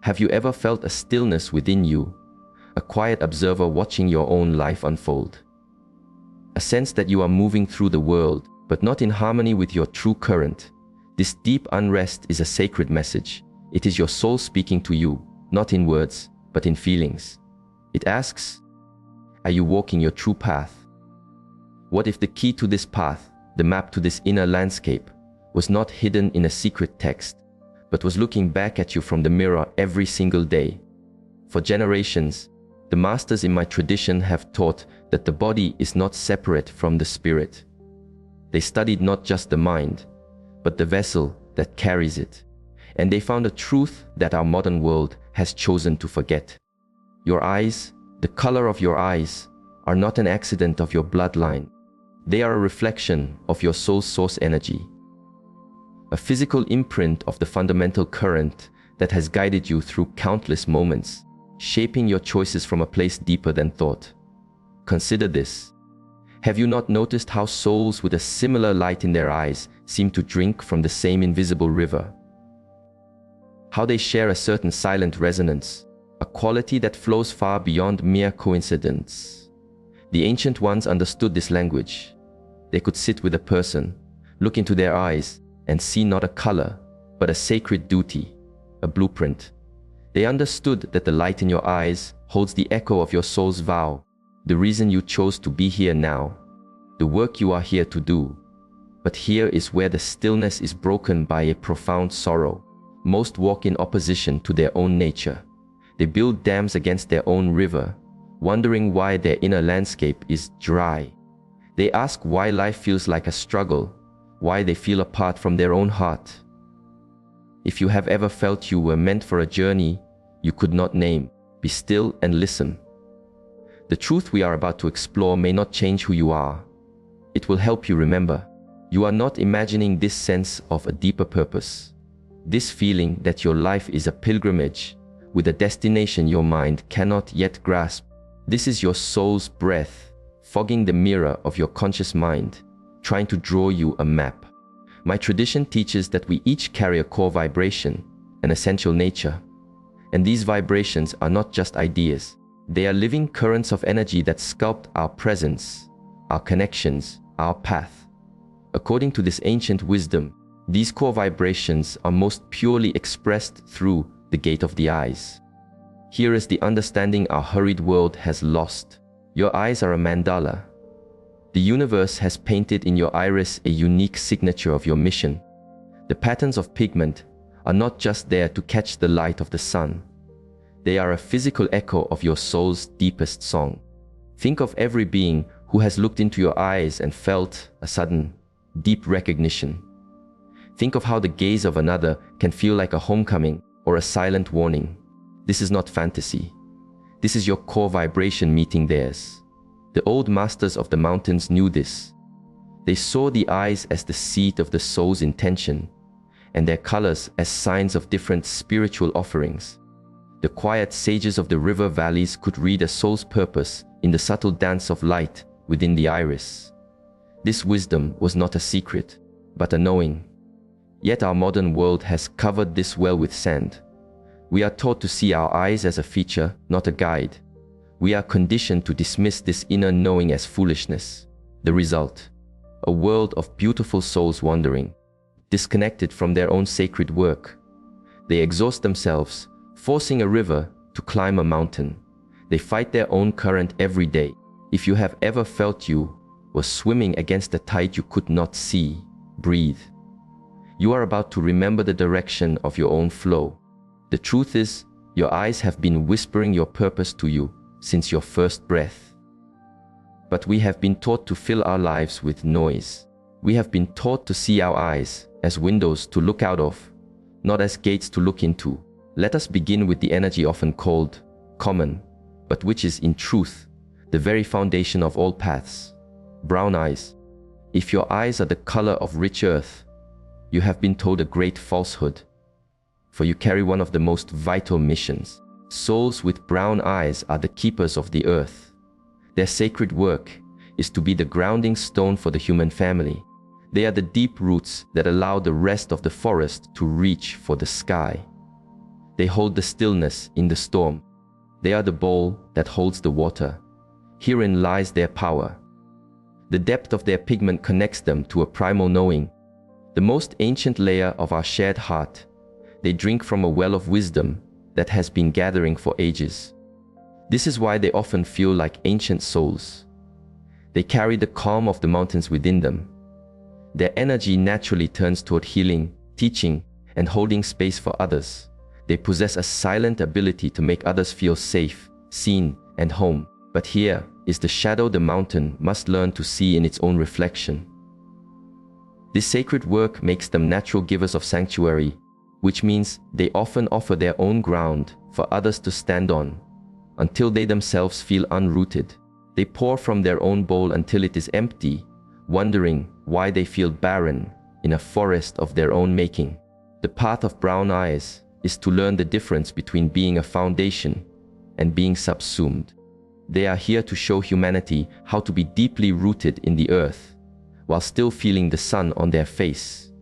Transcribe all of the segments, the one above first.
Have you ever felt a stillness within you, a quiet observer watching your own life unfold? A sense that you are moving through the world, but not in harmony with your true current. This deep unrest is a sacred message. It is your soul speaking to you, not in words, but in feelings. It asks, are you walking your true path? What if the key to this path, the map to this inner landscape, was not hidden in a secret text, but was looking back at you from the mirror every single day? For generations, the masters in my tradition have taught that the body is not separate from the spirit. They studied not just the mind, but the vessel that carries it. And they found a truth that our modern world has chosen to forget. Your eyes, the color of your eyes, are not an accident of your bloodline. They are a reflection of your soul's source energy. A physical imprint of the fundamental current that has guided you through countless moments, shaping your choices from a place deeper than thought. Consider this. Have you not noticed how souls with a similar light in their eyes seem to drink from the same invisible river? How they share a certain silent resonance, a quality that flows far beyond mere coincidence. The ancient ones understood this language. They could sit with a person, look into their eyes, and see not a color, but a sacred duty, a blueprint. They understood that the light in your eyes holds the echo of your soul's vow, the reason you chose to be here now, the work you are here to do. But here is where the stillness is broken by a profound sorrow. Most walk in opposition to their own nature. They build dams against their own river, wondering why their inner landscape is dry. They ask why life feels like a struggle, why they feel apart from their own heart. If you have ever felt you were meant for a journey you could not name, be still and listen. The truth we are about to explore may not change who you are. It will help you remember. You are not imagining this sense of a deeper purpose. This feeling that your life is a pilgrimage with a destination your mind cannot yet grasp. This is your soul's breath, fogging the mirror of your conscious mind, trying to draw you a map. My tradition teaches that we each carry a core vibration, an essential nature. And these vibrations are not just ideas. They are living currents of energy that sculpt our presence, our connections, our path. According to this ancient wisdom, these core vibrations are most purely expressed through the gate of the eyes. Here is the understanding our hurried world has lost. Your eyes are a mandala. The universe has painted in your iris a unique signature of your mission. The patterns of pigment are not just there to catch the light of the sun. They are a physical echo of your soul's deepest song. Think of every being who has looked into your eyes and felt a sudden, deep recognition. Think of how the gaze of another can feel like a homecoming or a silent warning. This is not fantasy. This is your core vibration meeting theirs. The old masters of the mountains knew this. They saw the eyes as the seat of the soul's intention, and their colors as signs of different spiritual offerings. The quiet sages of the river valleys could read a soul's purpose in the subtle dance of light within the iris. This wisdom was not a secret, but a knowing. Yet our modern world has covered this well with sand. We are taught to see our eyes as a feature, not a guide. We are conditioned to dismiss this inner knowing as foolishness. The result: a world of beautiful souls wandering, disconnected from their own sacred work. They exhaust themselves, forcing a river to climb a mountain. They fight their own current every day. If you have ever felt you were swimming against a tide you could not see, breathe. You are about to remember the direction of your own flow. The truth is, your eyes have been whispering your purpose to you since your first breath. But we have been taught to fill our lives with noise. We have been taught to see our eyes as windows to look out of, not as gates to look into. Let us begin with the energy often called common, but which is in truth the very foundation of all paths. Brown eyes. If your eyes are the color of rich earth, you have been told a great falsehood, for you carry one of the most vital missions. Souls with brown eyes are the keepers of the earth. Their sacred work is to be the grounding stone for the human family. They are the deep roots that allow the rest of the forest to reach for the sky. They hold the stillness in the storm. They are the bowl that holds the water. Herein lies their power. The depth of their pigment connects them to a primal knowing, the most ancient layer of our shared heart. They drink from a well of wisdom that has been gathering for ages. This is why they often feel like ancient souls. They carry the calm of the mountains within them. Their energy naturally turns toward healing, teaching, and holding space for others. They possess a silent ability to make others feel safe, seen, and home. But here is the shadow the mountain must learn to see in its own reflection. This sacred work makes them natural givers of sanctuary, which means they often offer their own ground for others to stand on, until they themselves feel unrooted. They pour from their own bowl until it is empty, wondering why they feel barren in a forest of their own making. The path of brown eyes is to learn the difference between being a foundation and being subsumed. They are here to show humanity how to be deeply rooted in the earth, while still feeling the sun on their face.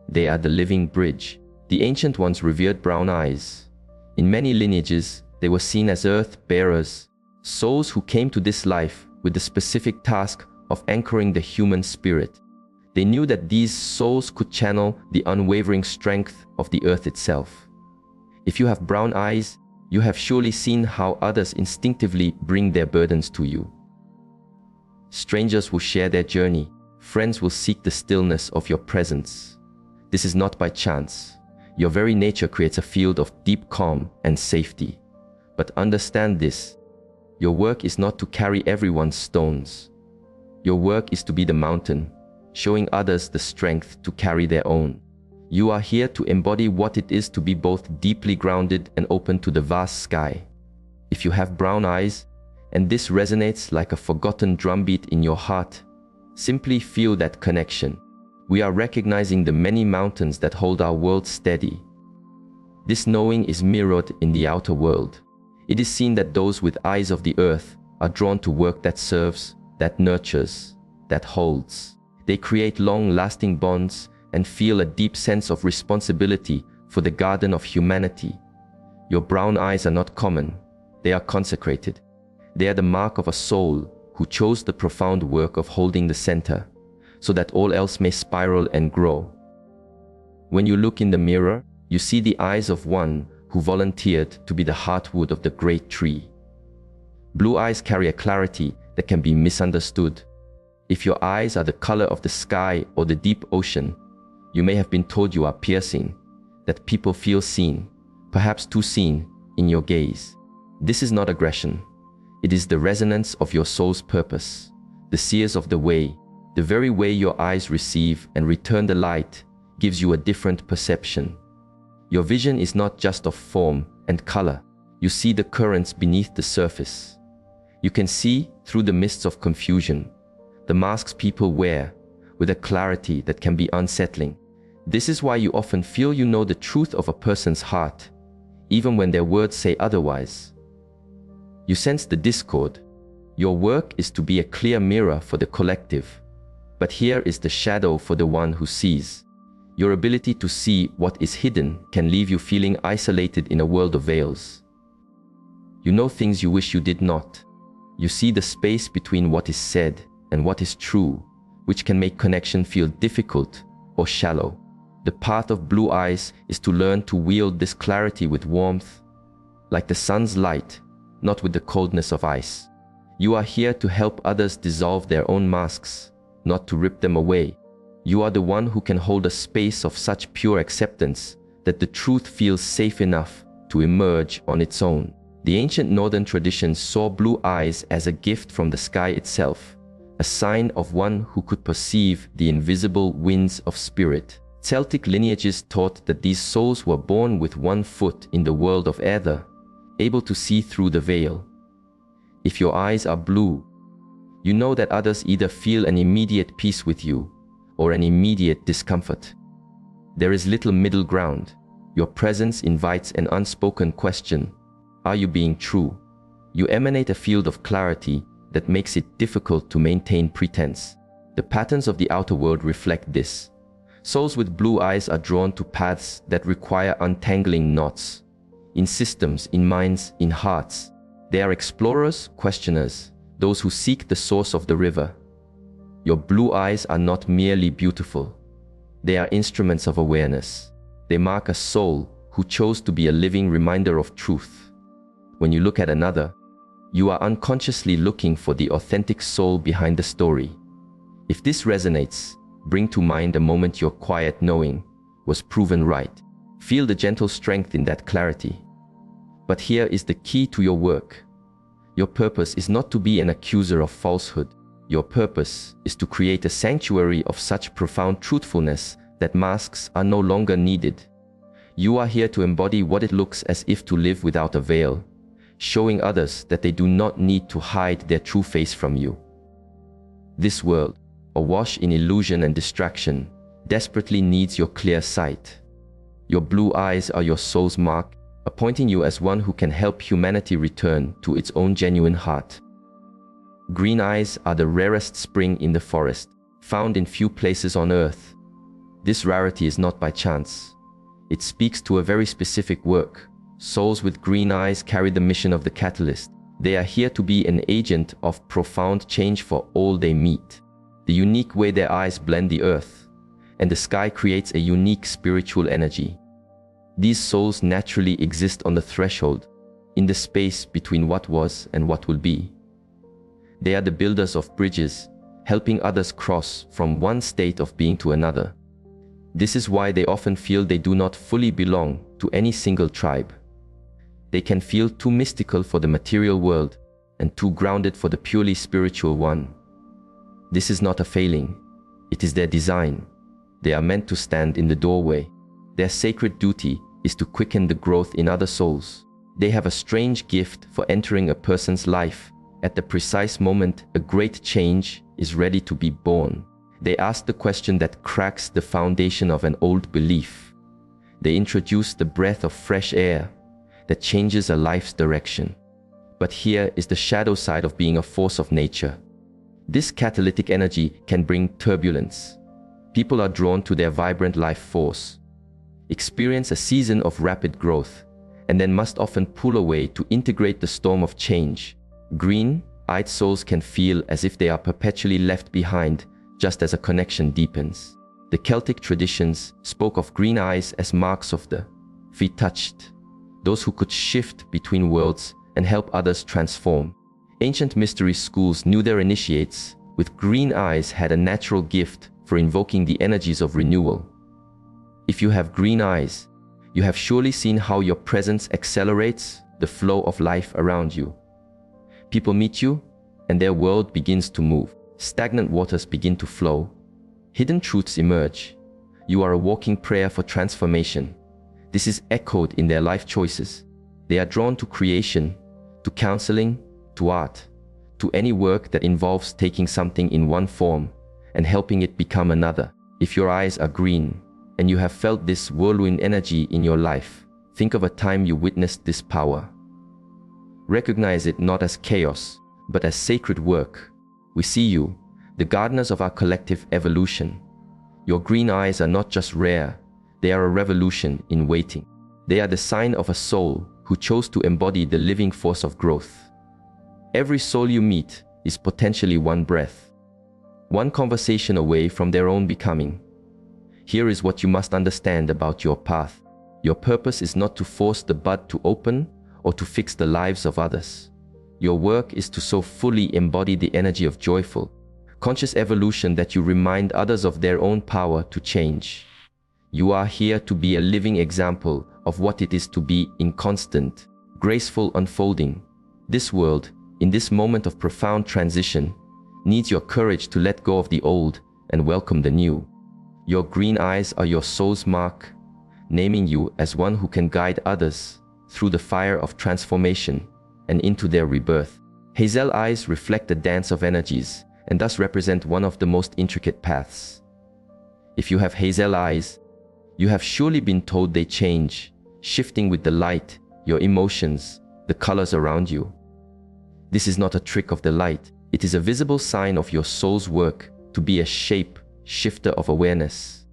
They are the living bridge. The ancient ones revered brown eyes. In many lineages, they were seen as earth bearers, souls who came to this life with the specific task of anchoring the human spirit. They knew that these souls could channel the unwavering strength of the earth itself. If you have brown eyes, you have surely seen how others instinctively bring their burdens to you. Strangers will share their journey. Friends will seek the stillness of your presence. This is not by chance. Your very nature creates a field of deep calm and safety. But understand this, your work is not to carry everyone's stones. Your work is to be the mountain, showing others the strength to carry their own. You are here to embody what it is to be both deeply grounded and open to the vast sky. If you have brown eyes, and this resonates like a forgotten drumbeat in your heart, simply feel that connection. We are recognizing the many mountains that hold our world steady. This knowing is mirrored in the outer world. It is seen that those with eyes of the earth are drawn to work that serves, that nurtures, that holds. They create long-lasting bonds and feel a deep sense of responsibility for the garden of humanity. Your brown eyes are not common. They are consecrated. They are the mark of a soul who chose the profound work of holding the center, so that all else may spiral and grow. When you look in the mirror, you see the eyes of one who volunteered to be the heartwood of the great tree. Blue eyes carry a clarity that can be misunderstood. If your eyes are the color of the sky or the deep ocean, you may have been told you are piercing, that people feel seen, perhaps too seen, in your gaze. This is not aggression. It is the resonance of your soul's purpose, the seers of the way. The very way your eyes receive and return the light gives you a different perception. Your vision is not just of form and color. You see the currents beneath the surface. You can see through the mists of confusion, the masks people wear, with a clarity that can be unsettling. This is why you often feel you know the truth of a person's heart, even when their words say otherwise. You sense the discord. Your work is to be a clear mirror for the collective. But here is the shadow for the one who sees. Your ability to see what is hidden can leave you feeling isolated in a world of veils. You know things you wish you did not. You see the space between what is said and what is true, which can make connection feel difficult or shallow. The path of blue eyes is to learn to wield this clarity with warmth, like the sun's light, not with the coldness of ice. You are here to help others dissolve their own masks, not to rip them away. You are the one who can hold a space of such pure acceptance that the truth feels safe enough to emerge on its own. The ancient northern traditions saw blue eyes as a gift from the sky itself, a sign of one who could perceive the invisible winds of spirit. Celtic lineages taught that these souls were born with one foot in the world of ether, able to see through the veil. If your eyes are blue, you know that others either feel an immediate peace with you or an immediate discomfort. There is little middle ground. Your presence invites an unspoken question. Are you being true? You emanate a field of clarity that makes it difficult to maintain pretense. The patterns of the outer world reflect this. Souls with blue eyes are drawn to paths that require untangling knots. in systems, in minds, in hearts. They are explorers, questioners, those who seek the source of the river. Your blue eyes are not merely beautiful. They are instruments of awareness. They mark a soul who chose to be a living reminder of truth. When you look at another, you are unconsciously looking for the authentic soul behind the story. If this resonates, bring to mind a moment your quiet knowing was proven right. Feel the gentle strength in that clarity. But here is the key to your work. Your purpose is not to be an accuser of falsehood. Your purpose is to create a sanctuary of such profound truthfulness that masks are no longer needed. You are here to embody what it looks as if to live without a veil, showing others that they do not need to hide their true face from you. This world, awash in illusion and distraction, desperately needs your clear sight. Your blue eyes are your soul's mark, appointing you as one who can help humanity return to its own genuine heart. Green eyes are the rarest spring in the forest, found in few places on earth. This rarity is not by chance. It speaks to a very specific work. Souls with green eyes carry the mission of the catalyst. They are here to be an agent of profound change for all they meet. The unique way their eyes blend the earth and the sky creates a unique spiritual energy. These souls naturally exist on the threshold, in the space between what was and what will be. They are the builders of bridges, helping others cross from one state of being to another. This is why they often feel they do not fully belong to any single tribe. They can feel too mystical for the material world and too grounded for the purely spiritual one. This is not a failing. It is their design. They are meant to stand in the doorway. Their sacred duty is to quicken the growth in other souls. They have a strange gift for entering a person's life at the precise moment a great change is ready to be born. They ask the question that cracks the foundation of an old belief. They introduce the breath of fresh air that changes a life's direction. But here is the shadow side of being a force of nature. This catalytic energy can bring turbulence. People are drawn to their vibrant life force, experience a season of rapid growth, and then must often pull away to integrate the storm of change. Green-eyed souls can feel as if they are perpetually left behind just as a connection deepens. The Celtic traditions spoke of green eyes as marks of the feet touched, those who could shift between worlds and help others transform. Ancient mystery schools knew their initiates with green eyes had a natural gift for invoking the energies of renewal. If you have green eyes, you have surely seen how your presence accelerates the flow of life around you. People meet you, and their world begins to move. Stagnant waters begin to flow. Hidden truths emerge. You are a walking prayer for transformation. This is echoed in their life choices. They are drawn to creation, to counseling, to art, to any work that involves taking something in one form and helping it become another. If your eyes are green, and you have felt this whirlwind energy in your life, think of a time you witnessed this power. Recognize it not as chaos, but as sacred work. We see you, the gardeners of our collective evolution. Your green eyes are not just rare, they are a revolution in waiting. They are the sign of a soul who chose to embody the living force of growth. Every soul you meet is potentially one breath, one conversation away from their own becoming. Here is what you must understand about your path. Your purpose is not to force the bud to open or to fix the lives of others. Your work is to so fully embody the energy of joyful, conscious evolution that you remind others of their own power to change. You are here to be a living example of what it is to be in constant, graceful unfolding. This world, in this moment of profound transition, needs your courage to let go of the old and welcome the new. Your green eyes are your soul's mark, naming you as one who can guide others through the fire of transformation and into their rebirth. Hazel eyes reflect the dance of energies and thus represent one of the most intricate paths. If you have hazel eyes, you have surely been told they change, shifting with the light, your emotions, the colors around you. This is not a trick of the light. It is a visible sign of your soul's work to be a shape shifter of awareness.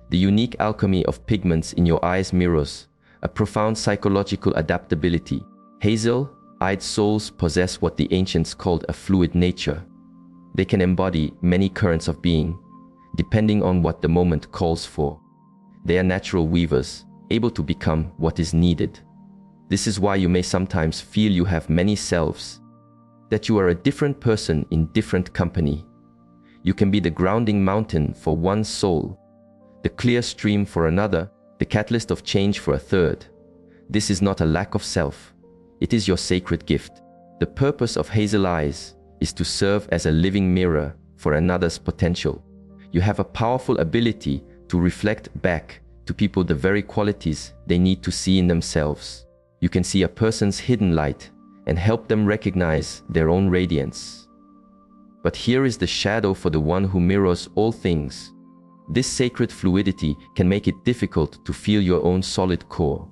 The unique alchemy of pigments in your eyes mirrors a profound psychological adaptability. Hazel-eyed souls possess what the ancients called a fluid nature. They can embody many currents of being, depending on what the moment calls for. They are natural weavers, able to become what is needed. This is why you may sometimes feel you have many selves, that you are a different person in different company. You can be the grounding mountain for one soul, the clear stream for another, the catalyst of change for a third. This is not a lack of self. It is your sacred gift. The purpose of Hazel Eyes is to serve as a living mirror for another's potential. You have a powerful ability to reflect back to people the very qualities they need to see in themselves. You can see a person's hidden light and help them recognize their own radiance. But here is the shadow for the one who mirrors all things. This sacred fluidity can make it difficult to feel your own solid core.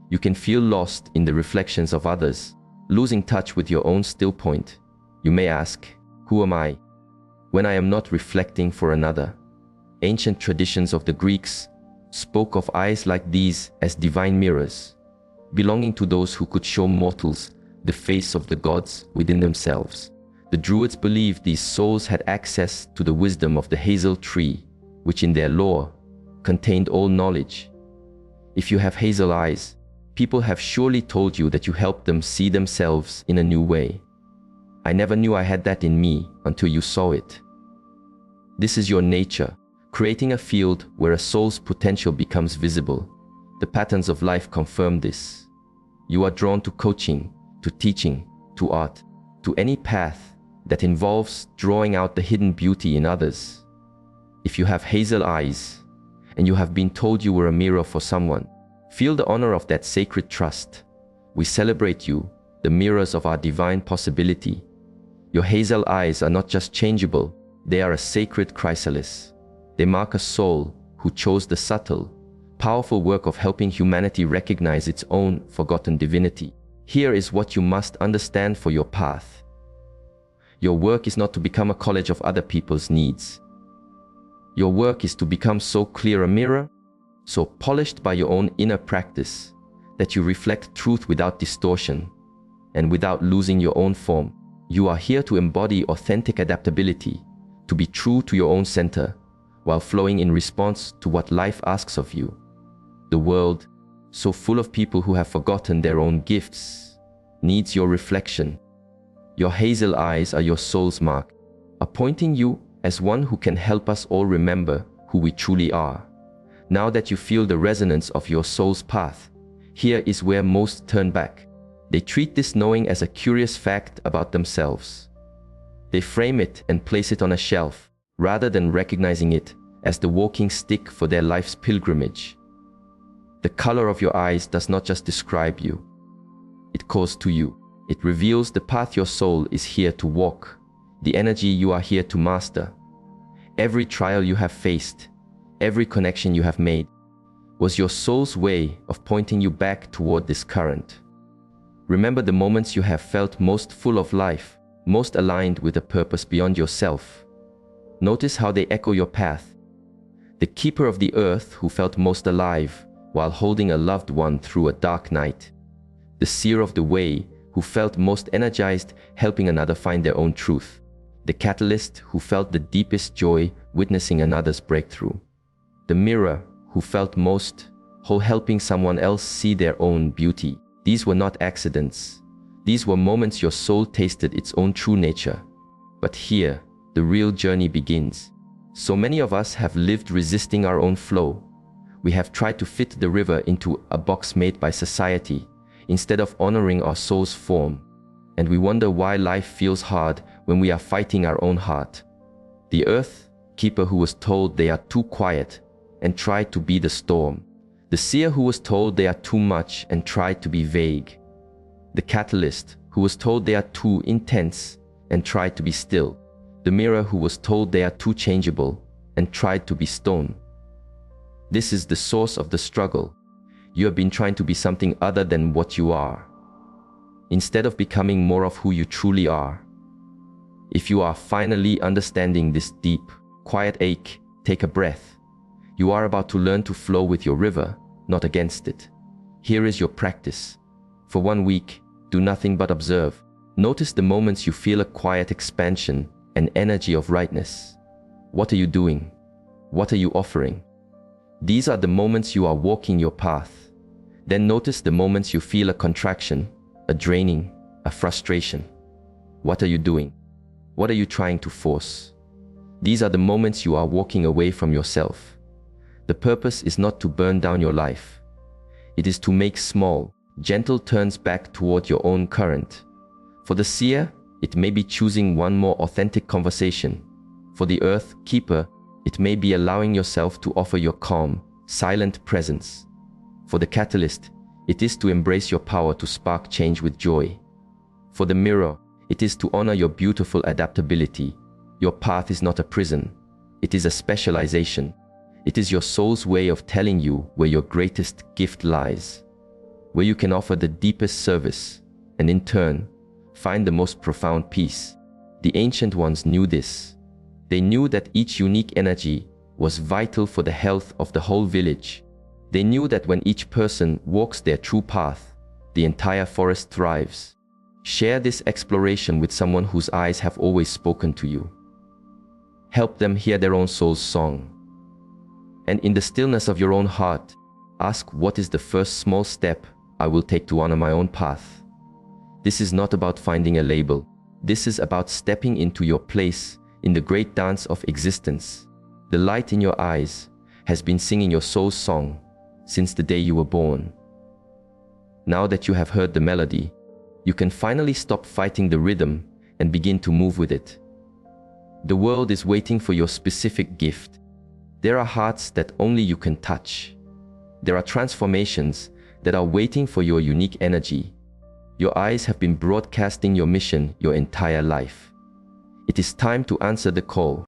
You can feel lost in the reflections of others, losing touch with your own still point. You may ask, who am I when I am not reflecting for another? Ancient traditions of the Greeks spoke of eyes like these as divine mirrors, belonging to those who could show mortals the face of the gods within themselves. The Druids believed these souls had access to the wisdom of the hazel tree, which in their lore contained all knowledge. If you have hazel eyes, people have surely told you that you help them see themselves in a new way. I never knew I had that in me until you saw it. This is your nature, creating a field where a soul's potential becomes visible. The patterns of life confirm this. You are drawn to coaching, to teaching, to art, to any path that involves drawing out the hidden beauty in others. If you have hazel eyes, and you have been told you were a mirror for someone, feel the honor of that sacred trust. We celebrate you, the mirrors of our divine possibility. Your hazel eyes are not just changeable, they are a sacred chrysalis. They mark a soul who chose the subtle, powerful work of helping humanity recognize its own forgotten divinity. Here is what you must understand for your path. Your work is not to become a college of other people's needs. Your work is to become so clear a mirror, so polished by your own inner practice, that you reflect truth without distortion and without losing your own form. You are here to embody authentic adaptability, to be true to your own center, while flowing in response to what life asks of you. The world, so full of people who have forgotten their own gifts, needs your reflection. Your hazel eyes are your soul's mark, appointing you as one who can help us all remember who we truly are. Now that you feel the resonance of your soul's path, here is where most turn back. They treat this knowing as a curious fact about themselves. They frame it and place it on a shelf, rather than recognizing it as the walking stick for their life's pilgrimage. The color of your eyes does not just describe you. It calls to you. It reveals the path your soul is here to walk, the energy you are here to master. Every trial you have faced, every connection you have made, was your soul's way of pointing you back toward this current. Remember the moments you have felt most full of life, most aligned with a purpose beyond yourself. Notice how they echo your path. The keeper of the earth who felt most alive while holding a loved one through a dark night. The seer of the way who felt most energized helping another find their own truth. The catalyst who felt the deepest joy witnessing another's breakthrough. The mirror who felt most whole helping someone else see their own beauty. These were not accidents. These were moments your soul tasted its own true nature. But here, the real journey begins. So many of us have lived resisting our own flow. We have tried to fit the river into a box made by society, instead of honoring our soul's form. And we wonder why life feels hard when we are fighting our own heart. The earth keeper who was told they are too quiet and tried to be the storm. The seer who was told they are too much and tried to be vague. The catalyst who was told they are too intense and tried to be still. The mirror who was told they are too changeable and tried to be stone. This is the source of the struggle. You have been trying to be something other than what you are, instead of becoming more of who you truly are. If you are finally understanding this deep, quiet ache, take a breath. You are about to learn to flow with your river, not against it. Here is your practice. For 1 week, do nothing but observe. Notice the moments you feel a quiet expansion, an energy of rightness. What are you doing? What are you offering? These are the moments you are walking your path. Then notice the moments you feel a contraction, a draining, a frustration. What are you doing? What are you trying to force? These are the moments you are walking away from yourself. The purpose is not to burn down your life. It is to make small, gentle turns back toward your own current. For the seer, it may be choosing one more authentic conversation. For the earth keeper, it may be allowing yourself to offer your calm, silent presence. For the catalyst, it is to embrace your power to spark change with joy. For the mirror, it is to honor your beautiful adaptability. Your path is not a prison. It is a specialization. It is your soul's way of telling you where your greatest gift lies, where you can offer the deepest service, and in turn, find the most profound peace. The ancient ones knew this. They knew that each unique energy was vital for the health of the whole village. They knew that when each person walks their true path, the entire forest thrives. Share this exploration with someone whose eyes have always spoken to you. Help them hear their own soul's song. And in the stillness of your own heart, ask, what is the first small step I will take to honor my own path? This is not about finding a label. This is about stepping into your place in the great dance of existence. The light in your eyes has been singing your soul's song since the day you were born. Now that you have heard the melody, you can finally stop fighting the rhythm and begin to move with it. The world is waiting for your specific gift. There are hearts that only you can touch. There are transformations that are waiting for your unique energy. Your eyes have been broadcasting your mission your entire life. It is time to answer the call.